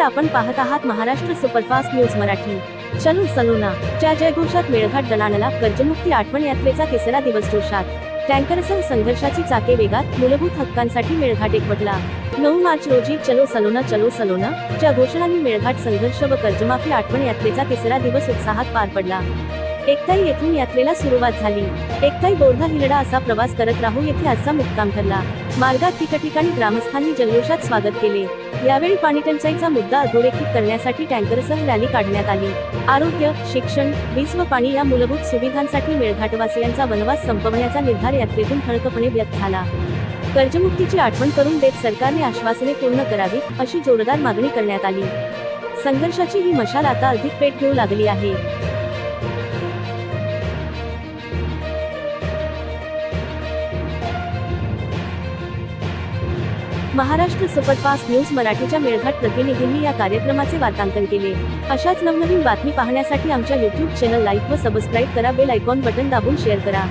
आपण पाहत आहात महाराष्ट्र सुपरफास्ट न्यूज मराठी। चलो सलोना च्या जयघोषात मेळघाट दणाणला, कर्जमुक्ती आठवण यात्रेचा तिसरा दिवस जोशात। टँकरसह संघर्षाची चाके वेगात, मूलभूत हक्कांसाठी मेळघाट एकवटला। 9 मार्च रोजी चलो सलोना च्या घोषणांनी मेळघाट संघर्ष व कर्जमाफी आठवण यात्रेचा तिसरा दिवस उत्साहात पार पडला। एकताई येथून यात्रेला सुरुवात झाली। एकताई बोर्धा हिलडा असा प्रवास करत राहू येथे आजचा मुक्काम ठरला। मार्गात ठिकठिकाणी ग्रामस्थांनी जल्लोषात स्वागत केले। यावेळी पाणीटंचाईचा मुद्दा अधोरेखित करण्यासाठी टँकरसह रॅली काढण्यात आली। आरोग्य, शिक्षण, वीज व पाणी या मूलभूत सुविधांसाठी मेळघाटवासियांचा वनवास संपवण्याचा निर्धार यात्रेतून ठळकपणे व्यक्त झाला। कर्जमुक्तीची आठवण करून देत सरकारने आश्वासने पूर्ण करावी, अशी जोरदार मागणी करण्यात आली। संघर्षाची ही मशाल आता अधिक पेट घेऊ लागली आहे। महाराष्ट्र सुपरफास्ट न्यूज मराठीच्या मेळघाट प्रतिनिधींनी या कार्यक्रमाचे वार्तांकन केले। अशाच नवनवीन बातमी पाहण्यासाठी आमच्या YouTube चॅनल लाईक व सबस्क्राईब करा, बेल आयकॉन बटन दाबून शेअर करा।